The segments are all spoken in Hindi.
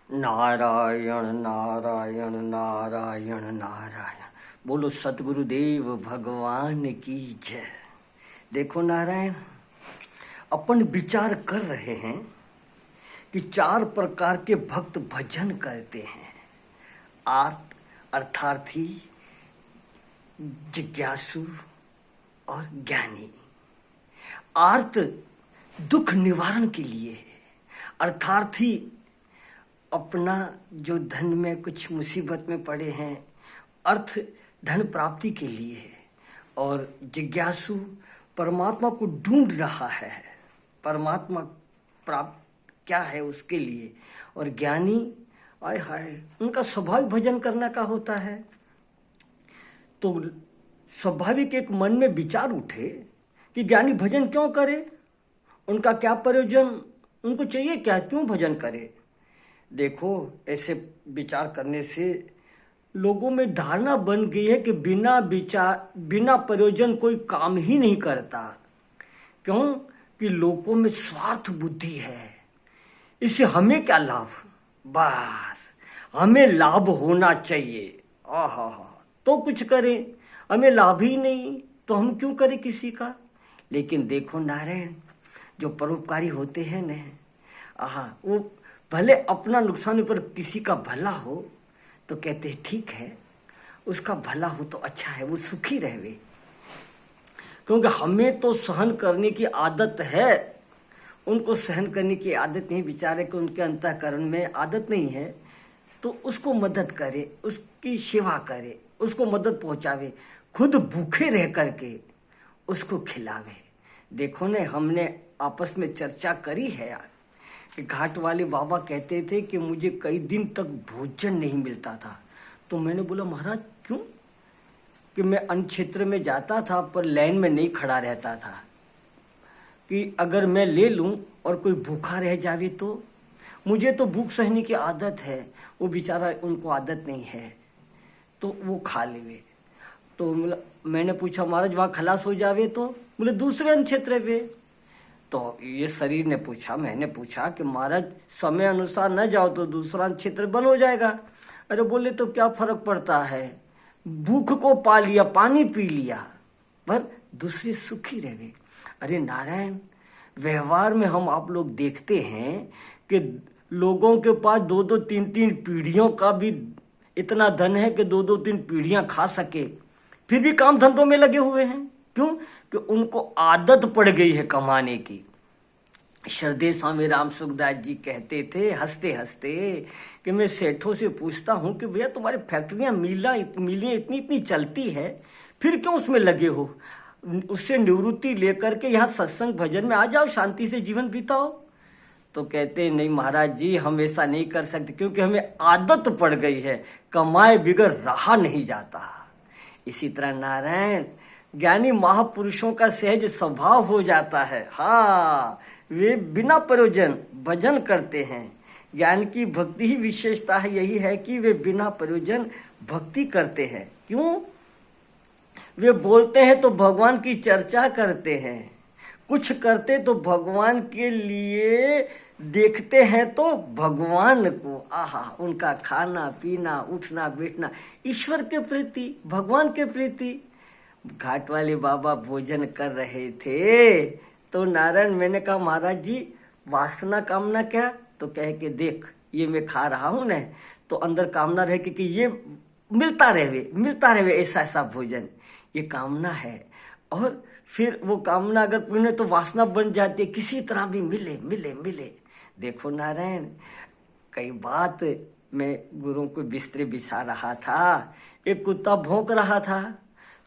नारायण नारायण नारायण नारायण। बोलो सतगुरुदेव भगवान की जय। देखो नारायण, अपन विचार कर रहे हैं कि 4 प्रकार के भक्त भजन करते हैं। आर्त अर्थार्थी, जिज्ञासु और ज्ञानी। आर्त दुख निवारण के लिए है। अर्थार्थी अपना जो धन में कुछ मुसीबत में पड़े हैं, अर्थ धन प्राप्ति के लिए है। और जिज्ञासु परमात्मा को ढूंढ रहा है, परमात्मा प्राप्त क्या है उसके लिए। और ज्ञानी आय हाय, उनका स्वाभाविक भजन करने का होता है। तो स्वाभाविक एक मन में विचार उठे कि ज्ञानी भजन क्यों करे, उनका क्या प्रयोजन, उनको चाहिए क्या, क्यों भजन करे। देखो, ऐसे विचार करने से लोगों में धारणा बन गई है कि बिना विचार बिना प्रयोजन कोई काम ही नहीं करता। क्यों कि लोगों में स्वार्थ बुद्धि है। इससे हमें क्या लाभ, बस हमें लाभ होना चाहिए। आहा, तो कुछ करें, हमें लाभ ही नहीं तो हम क्यों करें किसी का। लेकिन देखो नारायण, जो परोपकारी होते हैं न, वो भले अपना नुकसान पर किसी का भला हो तो कहते हैं ठीक है, उसका भला हो तो अच्छा है, वो सुखी रहे। क्योंकि हमें तो सहन करने की आदत है, उनको सहन करने की आदत नहीं। बेचारे को उनके अंतःकरण में आदत नहीं है, तो उसको मदद करे, उसकी सेवा करे, उसको मदद पहुंचावे, खुद भूखे रह करके उसको खिलावे। देखो ने, हमने आपस में चर्चा करी है यार कि घाट वाले बाबा कहते थे कि मुझे कई दिन तक भोजन नहीं मिलता था। तो मैंने बोला महाराज क्यों, कि मैं अन्य क्षेत्र में जाता था पर लाइन में नहीं खड़ा रहता था, कि अगर मैं ले लूं और कोई भूखा रह जावे तो। मुझे तो भूख सहने की आदत है, वो बेचारा उनको आदत नहीं है तो वो खा लेवे। तो मैंने पूछा महाराज वहां खलास हो जावे तो, बोले दूसरे अन्य क्षेत्र पे। तो ये शरीर ने पूछा, मैंने पूछा कि महाराज समय अनुसार न जाओ तो दूसरा क्षेत्र बंद हो जाएगा। अरे बोले तो क्या फर्क पड़ता है, भूख को पा लिया, पानी पी लिया, पर दूसरे सुखी रह गए। अरे नारायण, व्यवहार में हम आप लोग देखते हैं कि लोगों के पास 2-2, 3-3 पीढ़ियों का भी इतना धन है कि 2-2, 3 पीढ़ियां खा सके, फिर भी काम धंधों में लगे हुए हैं। क्यों कि उनको आदत पड़ गई है कमाने की। श्रद्धेय स्वामी राम सुखदास जी कहते थे हंसते हंसते कि मैं सेठों से पूछता हूं कि भैया तुम्हारी फैक्ट्रियां मिलें इतनी चलती है, फिर क्यों उसमें लगे हो। उससे निवृत्ति लेकर के यहाँ सत्संग भजन में आ जाओ, शांति से जीवन बिताओ। तो कहते नहीं महाराज जी, हम ऐसा नहीं कर सकते, क्योंकि हमें आदत पड़ गई है, कमाए बिगर रहा नहीं जाता। इसी तरह नारायण, ज्ञानी महापुरुषों का सहज स्वभाव हो जाता है। हाँ, वे बिना प्रयोजन भजन करते हैं। ज्ञान की भक्ति ही विशेषता है, यही है कि वे बिना प्रयोजन भक्ति करते हैं। क्यों, वे बोलते हैं तो भगवान की चर्चा करते हैं, कुछ करते तो भगवान के लिए, देखते हैं तो भगवान को। आहा, उनका खाना पीना उठना बैठना ईश्वर के प्रति, भगवान के प्रति। घाट वाले बाबा भोजन कर रहे थे तो नारायण, मैंने कहा महाराज जी वासना कामना क्या, तो कह के देख ये मैं खा रहा हूं न, तो अंदर कामना रहे कि ये मिलता रहे ऐसा ऐसा भोजन, ये कामना है। और फिर वो कामना अगर पूर्ण तो वासना बन जाती है, किसी तरह भी मिले मिले मिले। देखो नारायण, कई बात मैं गुरुओं को बिस्तरे बिछा रहा था, एक कुत्ता भौंक रहा था,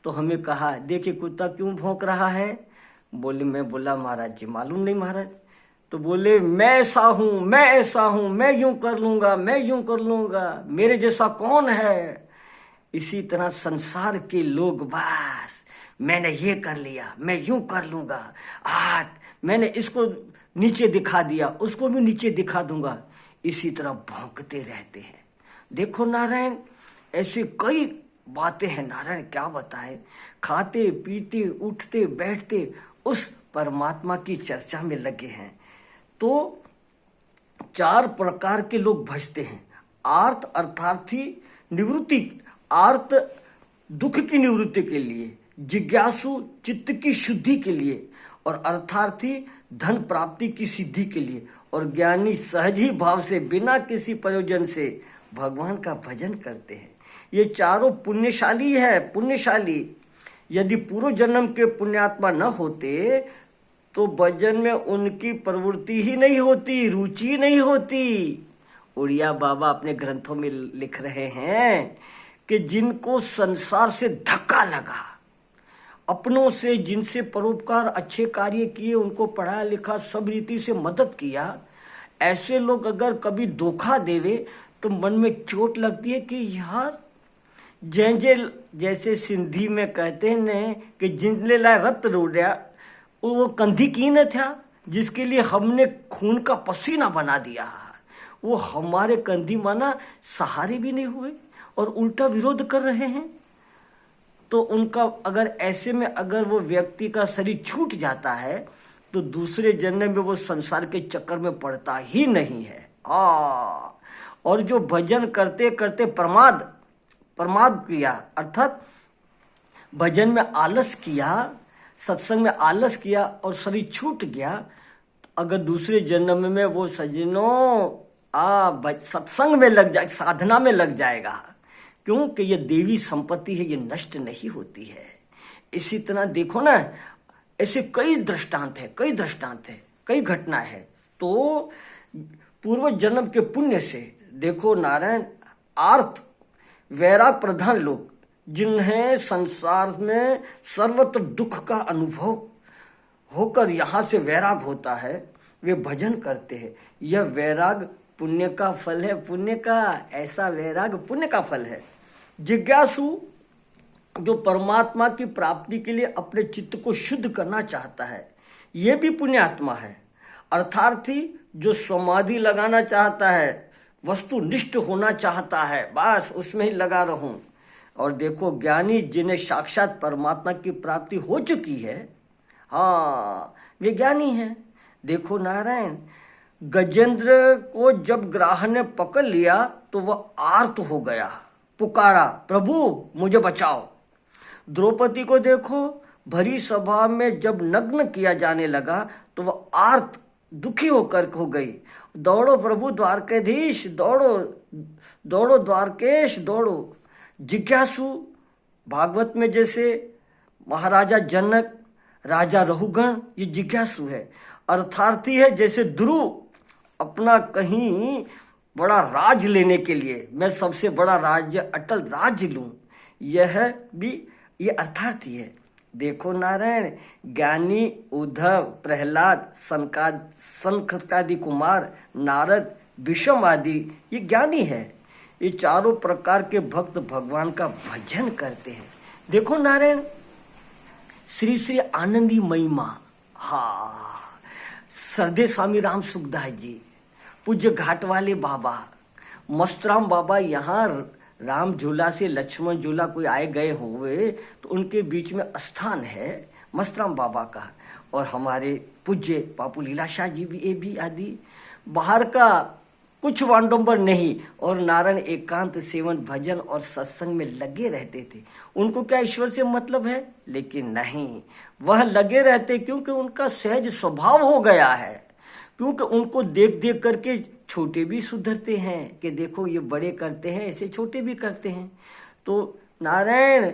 तो हमें कहा देखिए कुत्ता क्यों भौंक रहा है। बोले, मैं बोला महाराज जी मालूम नहीं महाराज। तो बोले मैं ऐसा हूं, मैं ऐसा हूं, मैं यूं कर लूंगा, मैं यूं कर लूंगा, मेरे जैसा कौन है। इसी तरह संसार के लोग, बस मैंने ये कर लिया, मैं यूं कर लूंगा, आज मैंने इसको नीचे दिखा दिया, उसको भी नीचे दिखा दूंगा, इसी तरह भौंकते रहते हैं। देखो नारायण, ऐसे कई बातें हैं नारायण, क्या बताएं। खाते पीते उठते बैठते उस परमात्मा की चर्चा में लगे हैं। तो चार प्रकार के लोग भजते हैं। आर्त अर्थार्थी निवृत्ति, आर्त दुख की निवृत्ति के लिए, जिज्ञासु चित्त की शुद्धि के लिए, और अर्थार्थी धन प्राप्ति की सिद्धि के लिए, और ज्ञानी सहज ही भाव से बिना किसी प्रयोजन से भगवान का भजन करते हैं। ये चारों पुण्यशाली है, पुण्यशाली। यदि पूर्व जन्म के पुण्यात्मा न होते तो भजन में उनकी प्रवृत्ति ही नहीं होती, रुचि नहीं होती। उड़िया बाबा अपने ग्रंथों में लिख रहे हैं कि जिनको संसार से धक्का लगा, अपनों से जिनसे परोपकार अच्छे कार्य किए, उनको पढ़ा लिखा सब रीति से मदद किया, ऐसे लोग अगर कभी धोखा देवे तो मन में चोट लगती है कि यार जैसे सिंधी में कहते हैं कि जिनले लाए रत रोड्या, वो कंधी की न था जिसके लिए हमने खून का पसीना बना दिया, वो हमारे कंधी माना सहारे भी नहीं हुए और उल्टा विरोध कर रहे हैं। तो उनका अगर ऐसे में अगर वो व्यक्ति का शरीर छूट जाता है तो दूसरे जन्म में वो संसार के चक्कर में पड़ता ही नहीं है। और जो भजन करते करते प्रमाद किया, अर्थात भजन में आलस किया, सत्संग में आलस किया और शरीर छूट गया, अगर दूसरे जन्म में वो सज्जनों सत्संग में लग जाए, साधना में लग जाएगा, क्योंकि ये देवी संपत्ति है, ये नष्ट नहीं होती है। इसी तरह देखो ना, ऐसे कई दृष्टांत है, कई घटना है। तो पूर्व जन्म के पुण्य से देखो नारायण, आर्त वैराग प्रधान लोग जिन्हें संसार में सर्वत्र दुख का अनुभव होकर यहाँ से वैराग होता है, वे भजन करते हैं। यह वैराग पुण्य का फल है, पुण्य का, ऐसा वैराग पुण्य का फल है। जिज्ञासु जो परमात्मा की प्राप्ति के लिए अपने चित्त को शुद्ध करना चाहता है, यह भी पुण्यात्मा है। अर्थार्थी जो समाधि लगाना चाहता है, वस्तुनिष्ठ होना चाहता है, बस उसमें ही लगा रहूं। और देखो ज्ञानी जिन्हें साक्षात परमात्मा की प्राप्ति हो चुकी है, वे ज्ञानी हैं। देखो नारायण, गजेंद्र को जब ग्राह ने पकड़ लिया तो वह आर्त हो गया, पुकारा प्रभु मुझे बचाओ। द्रौपदी को देखो, भरी सभा में जब नग्न किया जाने लगा तो वह आर्त दुखी होकर हो गई। दौड़ो प्रभु द्वारकाधीश, दौड़ो द्वारकेश दौड़ो। जिज्ञासु भागवत में जैसे महाराजा जनक, राजा रघुगण, ये जिज्ञासु है। अर्थार्थी है जैसे ध्रुव, अपना कहीं बड़ा राज लेने के लिए, मैं सबसे बड़ा राज्य अटल राज्य लूं, यह भी ये अर्थार्थी है। देखो नारायण, ज्ञानी उद्धव, प्रहलाद, सनकादि कुमार, नारद, विषम आदि ये ज्ञानी है। ये चारों प्रकार के भक्त भगवान का भजन करते हैं। देखो नारायण, श्री श्री आनंदी महिमा, सरदे स्वामी राम सुखदास जी, पूज्य घाट वाले बाबा, मस्तराम बाबा, यहाँ राम झूला से लक्ष्मण झूला कोई आए गए हुए तो उनके बीच में स्थान है मस्तराम बाबा का। और हमारे पूज्य बापू लीलाशाह जी भी, ये भी आदि, बाहर का कुछ वांडोंबर नहीं, और नारायण एकांत सेवन भजन और सत्संग में लगे रहते थे। उनको क्या ईश्वर से मतलब है? लेकिन नहीं, वह लगे रहते क्योंकि उनका सहज स्वभाव हो गया है, क्योंकि उनको देख देख करके छोटे भी सुधरते हैं कि देखो ये बड़े करते हैं, ऐसे छोटे भी करते हैं। तो नारायण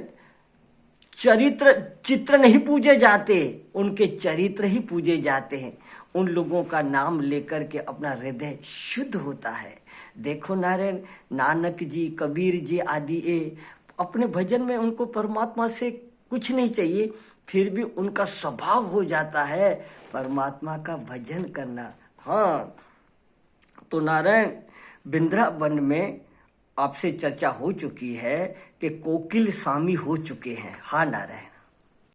चित्र नहीं पूजे जाते, उनके चरित्र ही पूजे जाते हैं। उन लोगों का नाम लेकर के अपना हृदय शुद्ध होता है। देखो नारायण, नानक जी, कबीर जी आदि अपने भजन में उनको परमात्मा से कुछ नहीं चाहिए, फिर भी उनका स्वभाव हो जाता है परमात्मा का भजन करना। तो नारायण, वृंदावन में आपसे चर्चा हो चुकी है कि कोकिल स्वामी हो चुके हैं। नारायण।